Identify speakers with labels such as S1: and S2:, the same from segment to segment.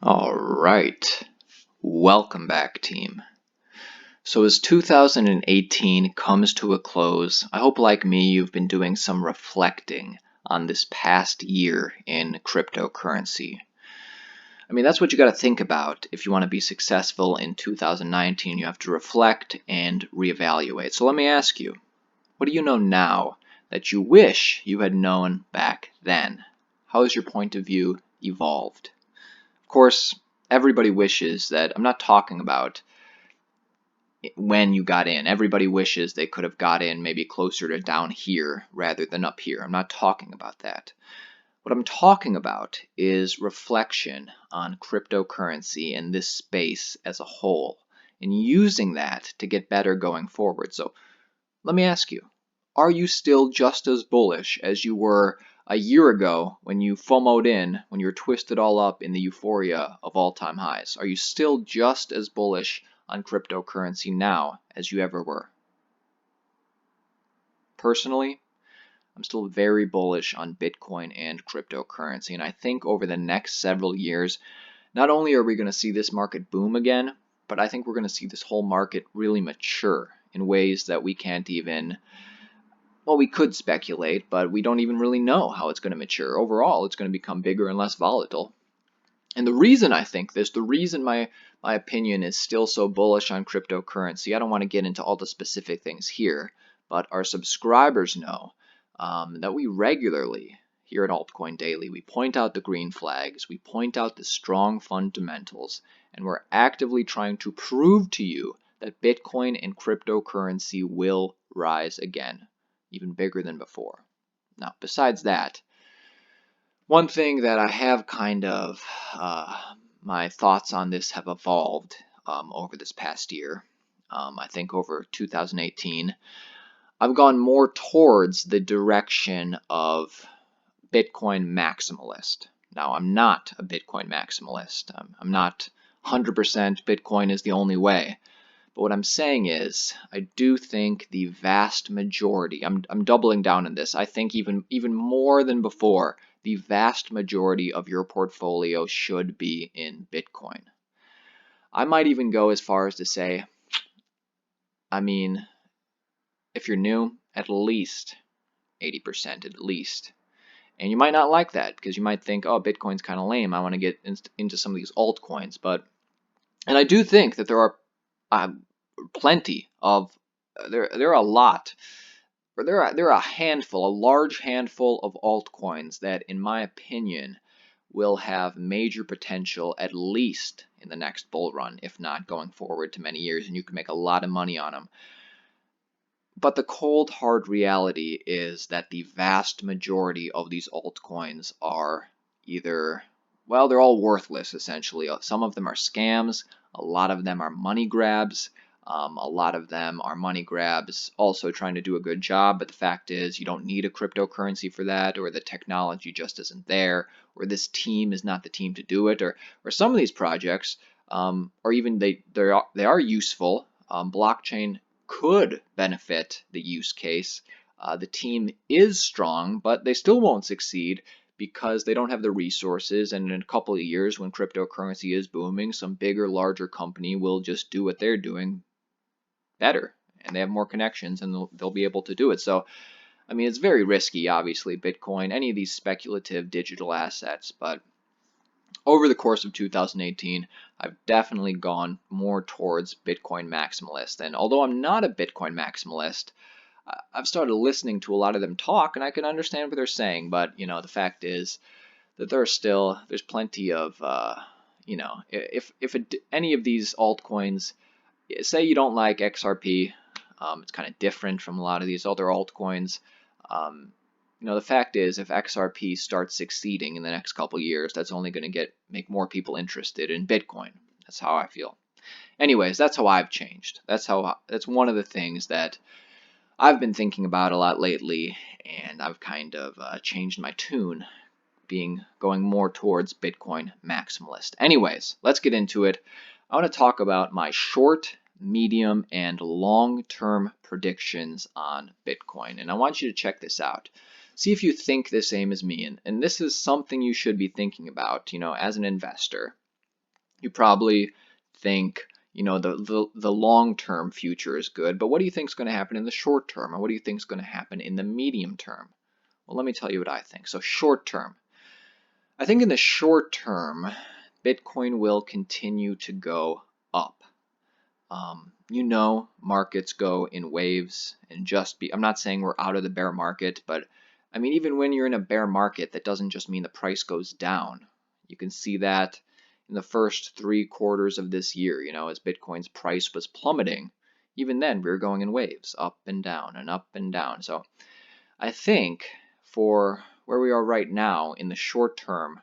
S1: All right, welcome back, team. So as 2018 comes to a close, I hope like me you've been doing some reflecting on this past year in cryptocurrency. I mean, that's what you got to think about if you want to be successful in 2019. You have to reflect and reevaluate. So let me ask you, what do you know now that you wish you had known back then? How has your point of view evolved? Of course, everybody wishes that, I'm not talking about when you got in. Everybody wishes they could have got in maybe closer to down here rather than up here. I'm not talking about that. What I'm talking about is reflection on cryptocurrency and this space as a whole, and using that to get better going forward. So let me ask you, are you still just as bullish as you were a year ago when you FOMO'd in, when you were twisted all up in the euphoria of all-time highs? Are you still just as bullish on cryptocurrency now as you ever were? Personally, I'm still very bullish on Bitcoin and cryptocurrency, and I think over the next several years, not only are we going to see this market boom again, but I think we're going to see this whole market really mature in ways that we can't even, well, we could speculate, but we don't even really know how it's going to mature. Overall, it's going to become bigger and less volatile. And the reason I think this, the reason my opinion is still so bullish on cryptocurrency, I don't want to get into all the specific things here, but our subscribers know that we regularly, here at Altcoin Daily, we point out the green flags, we point out the strong fundamentals, and we're actively trying to prove to you that Bitcoin and cryptocurrency will rise again, even bigger than before. Now, besides that, one thing that I have kind of, my thoughts on this have evolved over this past year. I think over 2018, I've gone more towards the direction of Bitcoin maximalist. Now, I'm not a Bitcoin maximalist. I'm not 100% Bitcoin is the only way. But what I'm saying is, I do think the vast majority, I'm doubling down on this, I think even more than before, the vast majority of your portfolio should be in Bitcoin. I might even go as far as to say, I mean, if you're new, at least 80%, at least. And you might not like that because you might think, oh, Bitcoin's kind of lame. I want to get into some of these altcoins. And I do think that there are plenty of, there are a lot, or there are a handful, a large handful of altcoins that, in my opinion, will have major potential at least in the next bull run, if not going forward to many years, and you can make a lot of money on them. But the cold hard reality is that the vast majority of these altcoins are either, well, they're all worthless essentially. Some of them are scams, a lot of them are money grabs, a lot of them are money grabs also trying to do a good job, but the fact is you don't need a cryptocurrency for that, or the technology just isn't there, or this team is not the team to do it, or some of these projects, or even they are useful. Blockchain could benefit the use case. The team is strong, but they still won't succeed because they don't have the resources, and in a couple of years when cryptocurrency is booming, some bigger, larger company will just do what they're doing better, and they have more connections, and they'll be able to do it. So, I mean, it's very risky, obviously, Bitcoin, any of these speculative digital assets, but over the course of 2018, I've definitely gone more towards Bitcoin maximalist. And although I'm not a Bitcoin maximalist, I've started listening to a lot of them talk, and I can understand what they're saying. But, you know, the fact is that there's plenty of, you know, if any of these altcoins, say you don't like XRP, it's kind of different from a lot of these other altcoins. You know, the fact is, if XRP starts succeeding in the next couple years, that's only going to make more people interested in Bitcoin. That's how I feel. Anyways, that's how I've changed. That's one of the things that I've been thinking about a lot lately, and I've kind of changed my tune, going more towards Bitcoin maximalist. Anyways, let's get into it. I want to talk about my short, medium, and long-term predictions on Bitcoin, and I want you to check this out. See if you think the same as me, and this is something you should be thinking about, you know, as an investor. You probably think, the long-term future is good, but what do you think is going to happen in the short term? And what do you think is going to happen in the medium term? Well, let me tell you what I think. So short term. I think in the short term, Bitcoin will continue to go up. Markets go in waves and I'm not saying we're out of the bear market, but I mean, even when you're in a bear market, that doesn't just mean the price goes down. You can see that in the first 3 quarters of this year, as Bitcoin's price was plummeting. Even then, we were going in waves, up and down and up and down. So I think for where we are right now in the short term,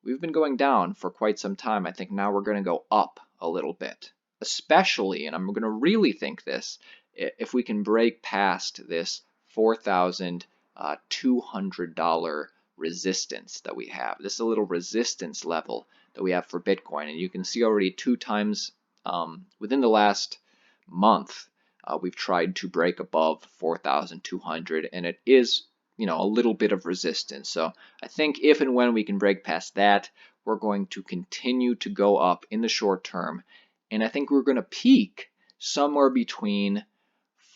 S1: we've been going down for quite some time. I think now we're going to go up a little bit, especially, and I'm going to really think this, if we can break past this $4,200 resistance that we have. This is a little resistance level that we have for Bitcoin, and you can see already 2 times within the last month we've tried to break above 4,200, and it is a little bit of resistance. So I think if and when we can break past that, we're going to continue to go up in the short term, and I think we're going to peak somewhere between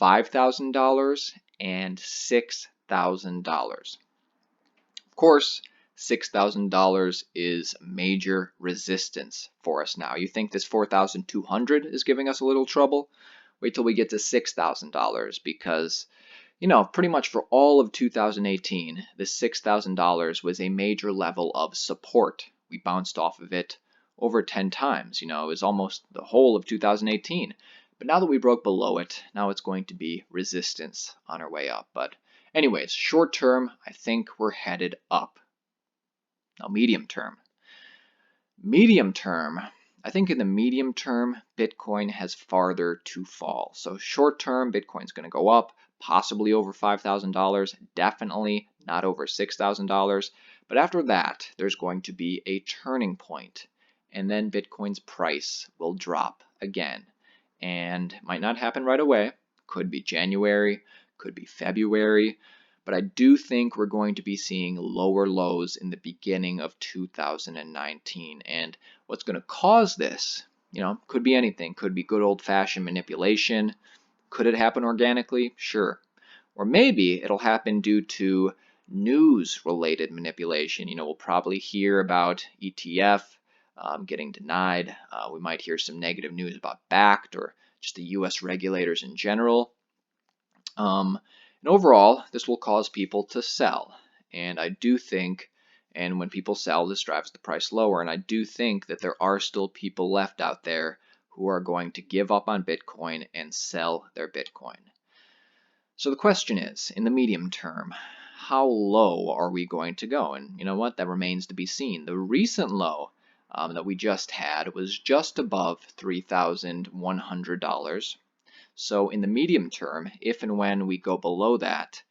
S1: $5,000 and $6,000. Of course, $6,000 is major resistance for us now. You think this 4,200 is giving us a little trouble? Wait till we get to $6,000, because pretty much for all of 2018, this $6,000 was a major level of support. We bounced off of it over 10 times. It was almost the whole of 2018. But now that we broke below it, now it's going to be resistance on our way up. But anyways, short term, I think we're headed up. Now, medium term. Medium term, I think in the medium term, Bitcoin has farther to fall. So short term, Bitcoin's going to go up, possibly over $5,000, definitely not over $6,000. But after that, there's going to be a turning point, and then Bitcoin's price will drop again. And it might not happen right away. Could be January, could be February, but I do think we're going to be seeing lower lows in the beginning of 2019. And what's going to cause this, could be anything. Could be good old-fashioned manipulation. Could it happen organically? Sure. Or maybe it'll happen due to news-related manipulation. We'll probably hear about ETF getting denied. We might hear some negative news about Backed or just the US regulators in general. And overall, this will cause people to sell. And I do think, and when people sell, this drives the price lower. And I do think that there are still people left out there who are going to give up on Bitcoin and sell their Bitcoin. So the question is, in the medium term, how low are we going to go? And you know what? That remains to be seen. The recent low that we just had was just above $3,100. So in the medium term, if and when we go below that,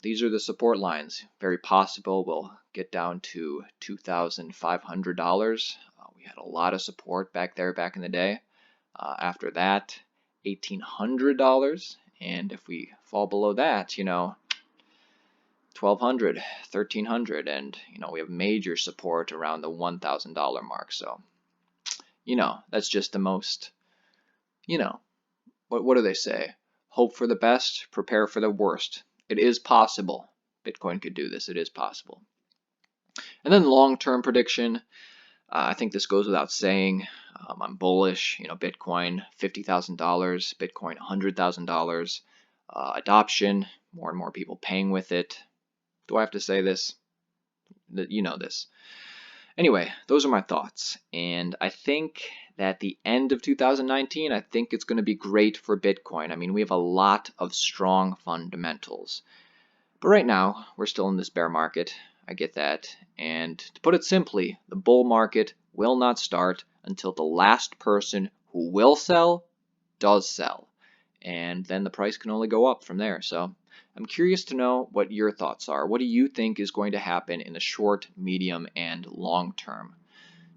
S1: these are the support lines. Very possible we'll get down to $2,500. We had a lot of support back in the day. After that, $1,800. And if we fall below that, $1,200, $1,300, and we have major support around the $1,000 mark. So, that's just the most, what do they say? Hope for the best, prepare for the worst. It is possible. Bitcoin could do this. It is possible. And then long-term prediction. I think this goes without saying. I'm bullish. Bitcoin $50,000, Bitcoin $100,000. Adoption, more and more people paying with it. Do I have to say this? You know this. Anyway, those are my thoughts. And I think that the end of 2019, I think it's going to be great for Bitcoin. I mean, we have a lot of strong fundamentals. But right now, we're still in this bear market. I get that. And to put it simply, the bull market will not start until the last person who will sell does sell. And then the price can only go up from there. So I'm curious to know what your thoughts are. What do you think is going to happen in the short, medium, and long term?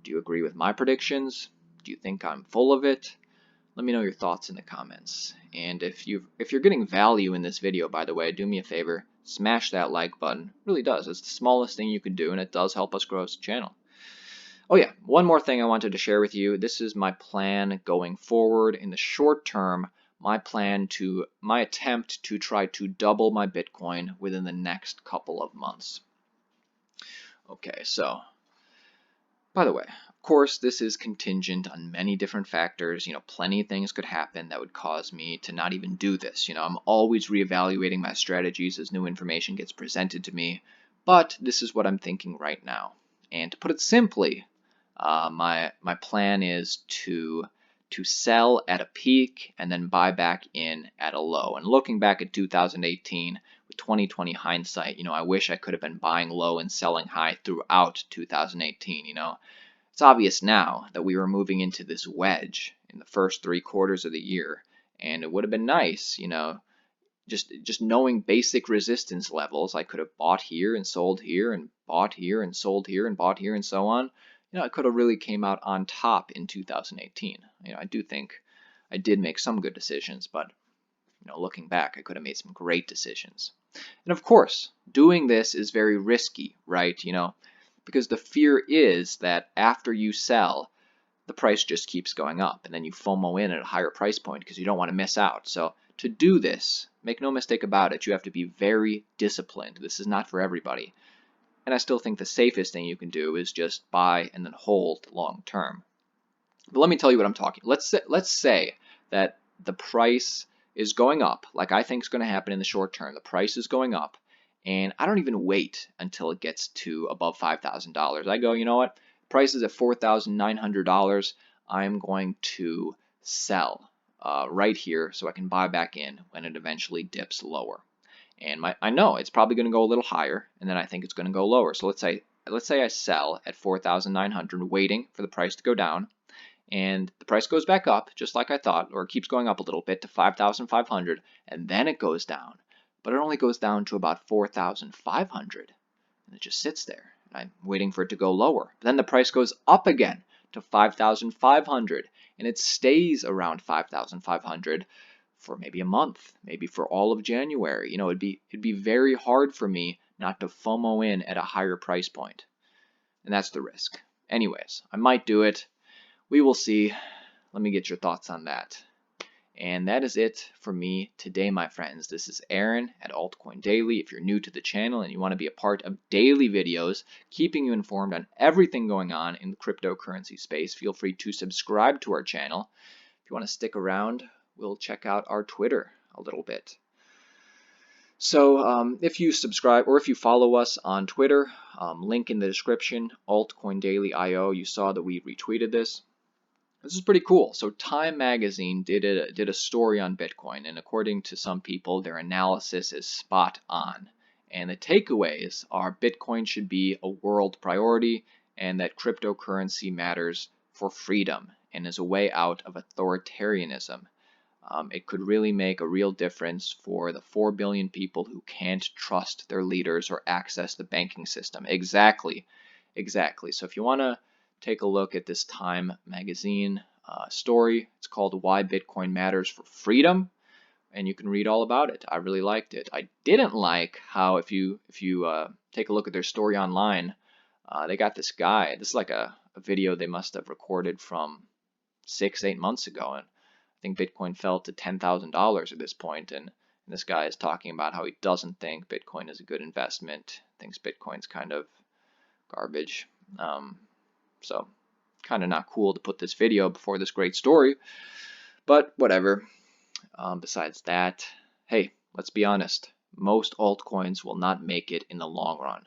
S1: Do you agree with my predictions? Do you think I'm full of it? Let me know your thoughts in the comments. And if you're getting value in this video, by the way, do me a favor, smash that like button. It really does. It's the smallest thing you can do, and it does help us grow as a channel. Oh yeah, one more thing I wanted to share with you. This is my plan going forward in the short term. My attempt to try to double my Bitcoin within the next couple of months. Okay, so by the way, of course, this is contingent on many different factors. Plenty of things could happen that would cause me to not even do this. I'm always reevaluating my strategies as new information gets presented to me, but this is what I'm thinking right now. And to put it simply, my plan is to sell at a peak and then buy back in at a low. And looking back at 2018 with 2020 hindsight, I wish I could have been buying low and selling high throughout 2018. It's obvious now that we were moving into this wedge in the first 3 quarters of the year, and it would have been nice, just knowing basic resistance levels. I could have bought here and sold here and bought here and sold here and bought here and so on. I could have really came out on top in 2018. I do think I did make some good decisions, but looking back, I could have made some great decisions. And of course, doing this is very risky, right? Because the fear is that after you sell, the price just keeps going up, and then you FOMO in at a higher price point because you don't want to miss out. So to do this, make no mistake about it, you have to be very disciplined. This is not for everybody. And I still think the safest thing you can do is just buy and then hold long term. But let me tell you what I'm talking. Let's say that the price is going up, like I think is going to happen in the short term. The price is going up, and I don't even wait until it gets to above $5,000. I go, you know what? Price is at $4,900. I'm going to sell right here so I can buy back in when it eventually dips lower. And I know it's probably going to go a little higher, and then I think it's going to go lower. So let's say I sell at 4,900, waiting for the price to go down, and the price goes back up just like I thought, or it keeps going up a little bit to 5,500, and then it goes down. But it only goes down to about 4,500, and it just sits there. And I'm waiting for it to go lower. But then the price goes up again to 5,500, and it stays around 5,500 for maybe a month, maybe for all of January. It'd be very hard for me not to FOMO in at a higher price point. And that's the risk. Anyways, I might do it. We will see. Let me get your thoughts on that. And that is it for me today, my friends. This is Aaron at Altcoin Daily. If you're new to the channel and you want to be a part of daily videos, keeping you informed on everything going on in the cryptocurrency space, feel free to subscribe to our channel. If you want to stick around, we'll check out our Twitter a little bit. So if you subscribe or if you follow us on Twitter, link in the description, Altcoin Daily IO, you saw that we retweeted this. This is pretty cool. So Time Magazine did a story on Bitcoin, and according to some people, their analysis is spot on. And the takeaways are Bitcoin should be a world priority, and that cryptocurrency matters for freedom and is a way out of authoritarianism. It could really make a real difference for the 4 billion people who can't trust their leaders or access the banking system. Exactly. So if you want to take a look at this Time Magazine story, it's called Why Bitcoin Matters for Freedom, and you can read all about it. I really liked it. I didn't like how if you take a look at their story online, they got this guy. This is like a video they must have recorded from 6-8 months ago, and I think Bitcoin fell to $10,000 at this point, and this guy is talking about how he doesn't think Bitcoin is a good investment, thinks Bitcoin's kind of garbage. So kind of not cool to put this video before this great story, but whatever. Besides that, hey, let's be honest. Most altcoins will not make it in the long run.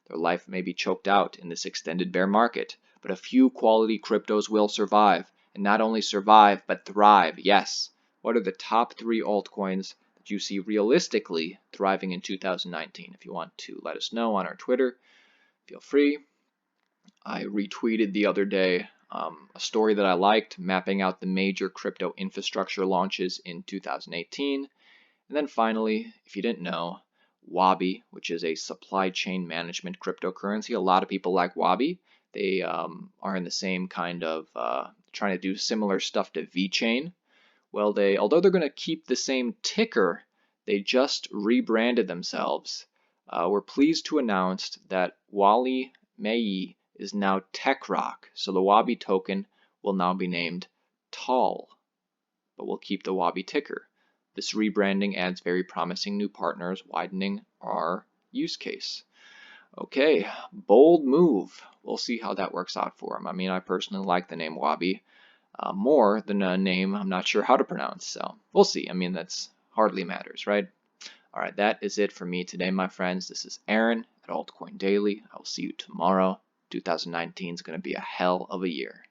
S1: Their life may be choked out in this extended bear market, but a few quality cryptos will survive. And not only survive, but thrive. Yes. What are the top 3 altcoins that you see realistically thriving in 2019? If you want to let us know on our Twitter, feel free. I retweeted the other day a story that I liked, mapping out the major crypto infrastructure launches in 2018. And then finally, if you didn't know, Wabi, which is a supply chain management cryptocurrency. A lot of people like Wabi. They are in the same kind of trying to do similar stuff to VeChain. Well, although they're going to keep the same ticker, they just rebranded themselves. We're pleased to announce that Wally Mei is now Tech Rock. So the Wabi token will now be named TAL, but we'll keep the Wabi ticker. This rebranding adds very promising new partners, widening our use case. Okay, bold move. We'll see how that works out for him. I mean, I personally like the name Wabi more than a name I'm not sure how to pronounce, so we'll see. I mean, that's hardly matters, right? All right, that is it for me today, my friends. This is Aaron at Altcoin Daily. I will see you tomorrow. 2019 is going to be a hell of a year.